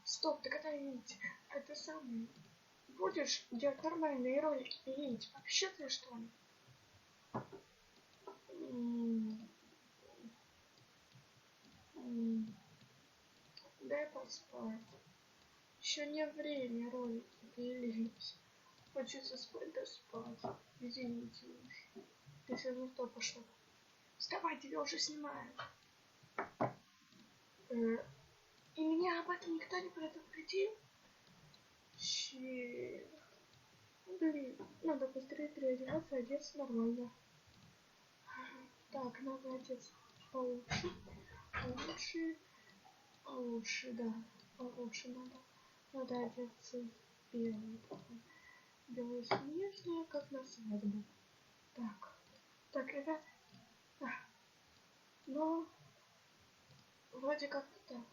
Стоп, ты когда-нибудь это самое будешь делать нормальные ролики пилить? Вообще ты что ли? Дай поспать. Еще не время ролики пилить. Хочется спать да спать. Извините уж. Ты все равно что пошла? Вставай, тебя уже снимают. И меня об этом никто не предупредил? Черт. Блин, надо быстрее переодеваться, одеться нормально. Так, надо одеться получше. Получше, да. Получше надо. Надо одеться в белый такой. Белоснежное, как на свадьбу. Так, ребят. Но вроде как так.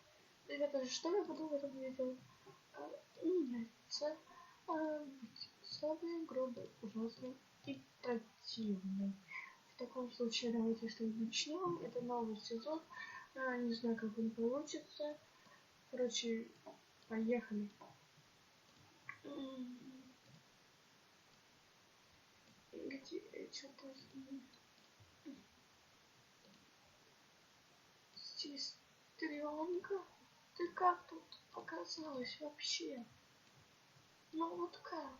Ребята, что я буду в этом видео? Меняться. Быть слабый, грубый, ужасный и противный. В таком случае давайте что начнем. Это новый сезон. Не знаю, как он получится. Короче, поехали. Где что-то сестренка? Ты как тут оказалась вообще? Ну вот как?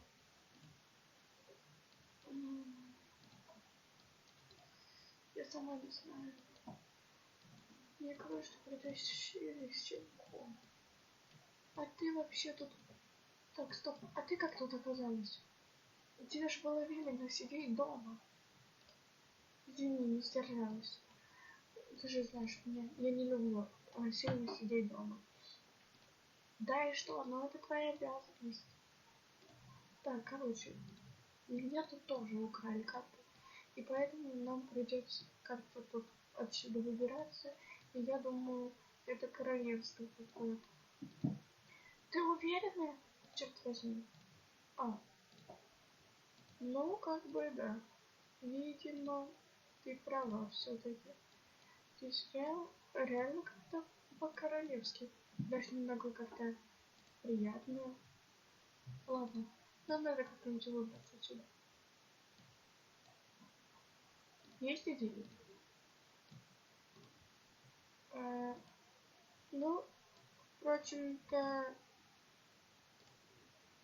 Я сама не знаю. Мне кажется, притащили щенком. А ты вообще тут... Так, стоп. А ты как тут оказалась? Тебе же было велено сидеть дома. Извини, не сдержалась. Ты же знаешь меня. Я не люблю сильно сидеть дома. Да и что? Но это твоя обязанность. Так, короче. Меня тут тоже украли как-то. И поэтому нам придется как-то тут отсюда выбираться. И я думаю, это королевство какое-то. Ты уверена? Черт возьми. Ну, как бы да. Видимо, ты права все-таки. Здесь реально как-то по-королевски. Даже немного как-то приятно. Ладно, нам надо как-нибудь выбраться отсюда. Есть идеи? Ну, впрочем-то,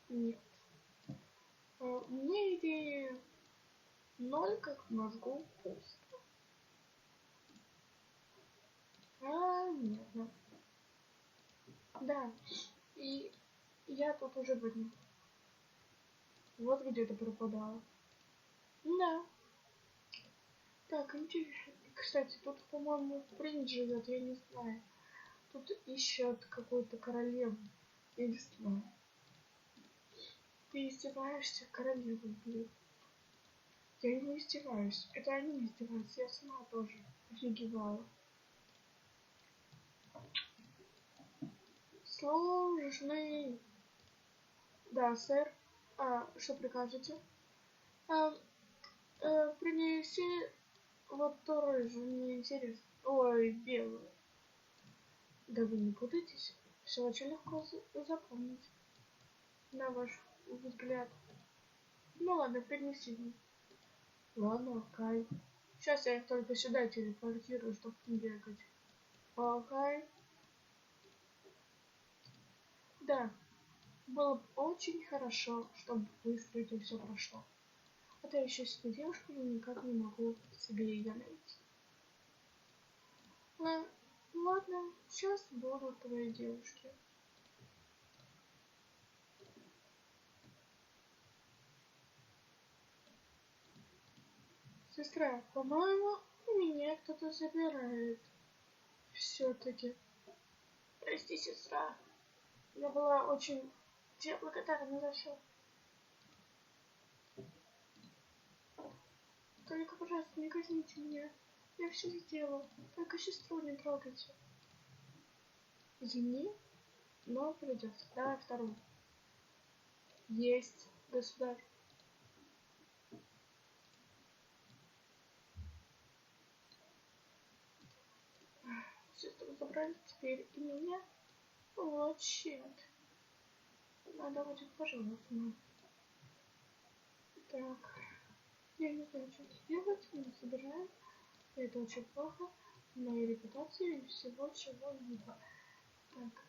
нет. У меня идеи ноль, как в мозгу пусто. Понятно. Да, и я тут уже были. Вот где ты пропадала. Да. Так, интересно. Кстати, тут, по-моему, принц живет, я не знаю. Тут ищут какую-то королеву. Я не знаю. Ты издеваешься, королеву, блин. Я не издеваюсь. Это они издеваются. Я сама тоже офигевала. Сложный. Да, сэр. Что прикажете? Принеси вот то рыжую, мне интересно. Ой, белую. Да вы не путайтесь. Все очень легко запомнить. На ваш взгляд. Ну ладно, принеси мне. Ладно, Кай. Сейчас я их только сюда телепортирую, чтобы не бегать. Окей. Да, было бы очень хорошо, чтобы быстро это все прошло. А то я еще с этой девушкой никак не могу себе ее найти. Ладно, сейчас будут твои девушки. Сестра, по-моему, меня кто-то забирает. Все-таки. Прости, сестра. Я была очень тебе благодарна за все. Только, пожалуйста, не казните меня. Я все сделала. Только сестру не трогайте. Извини, но придется. Давай вторую. Есть, государь. Сестру забрали, теперь и меня. Вот щит. Надо будет пожаловаться. Так. Я не знаю, что сделать. Мы собираем. Это очень плохо. Моей репутации и всего чего-либо. Так.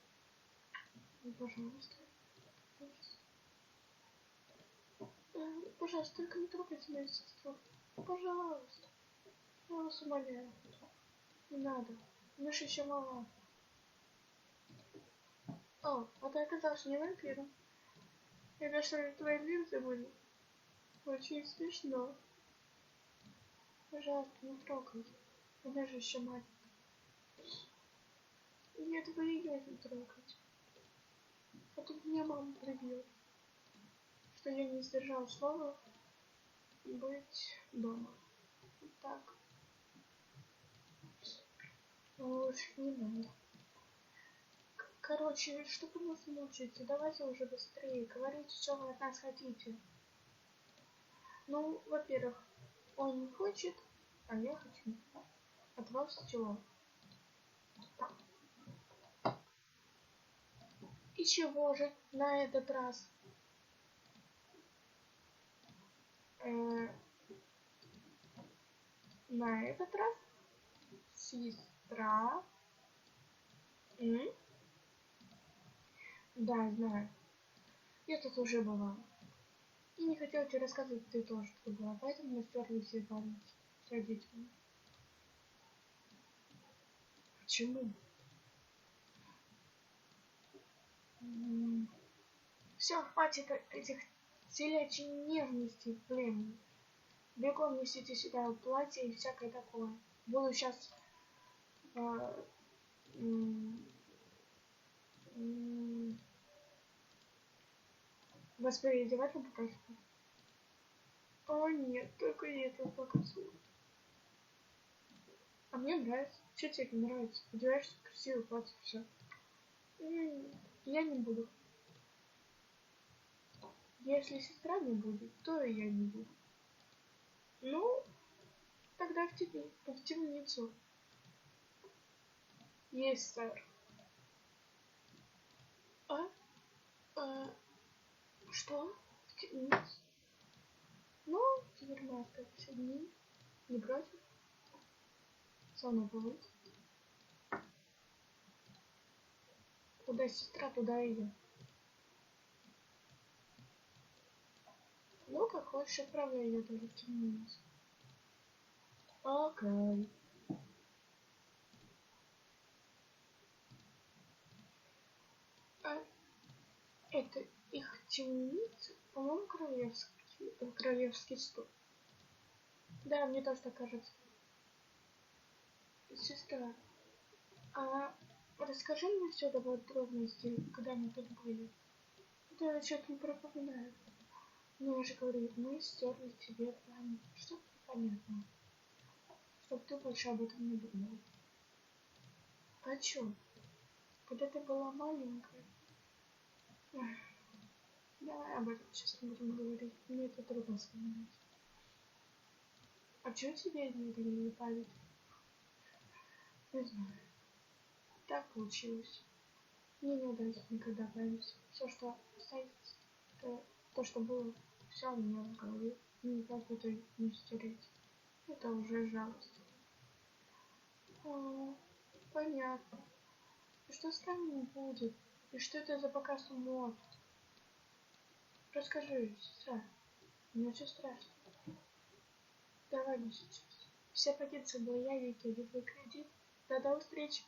Ну, пожалуйста. Пожалуйста, только не трогайте мою сестру. Пожалуйста. Я вас умоляю. Не надо. Мышь еще мала. О, а ты оказался не вампиром. Это что ли твои линзы были? Очень смешно. Пожалуйста, не трогайте. Она же еще маленькая. Нет, вы ее не трогайте. А то меня мама прибьет. Что я не сдержал слова быть дома. Так. Лучше не надо. Короче, чтобы нас мучить, давайте уже быстрее. Говорите, что вы от нас хотите. Ну, во-первых, он не хочет, а я хочу. От вас чего? И чего же на этот раз? На этот раз сестра. Да, знаю. Я тут уже была. И не хотела тебе рассказывать, ты тоже тут была. Поэтому мы стерли все память с родителями. Почему? Все, хватит этих телячьих нежностей, блин. Бегом несите сюда платье и всякое такое. Буду сейчас вас переодевать на покажку. О нет, только я это покажу. А мне нравится. Что тебе не нравится? Одеваешься красивое платье, все. Я не буду. Если сестра не будет, то и я не буду. Ну, тогда в темницу. Есть, сэр. Что? В темницу? Ну, тюрьма остается 7 дней. Не против? Со мной побыть. Куда сестра, туда и я. Ну, как хочешь, отправляй ее тоже в темницу. Окей. Это их темница? По-моему, королевский стол. Да, мне тоже так кажется. Сестра, а расскажи мне все до подробностей, когда мы тут были. Да, я что-то не пропоминаю. Ну, я же говорю, мы стерли тебе память. Что-то непонятно. Чтоб ты больше об этом не думал. А чё? Когда ты была маленькая? Давай об этом сейчас не будем говорить. Мне это трудно вспоминать. А чё тебе измерили память? Не знаю. Так получилось. Мне не удастся никогда память. Все, что остается, то, что было, все у меня в голове. Никак это не стереть. Это уже жалость. Понятно. И что с нами будет? И что это за показ мод? Расскажи, сестра. Мне очень страшно. Давай не сейчас. Все пакеты были я, Вики, твой кредит. До встречи.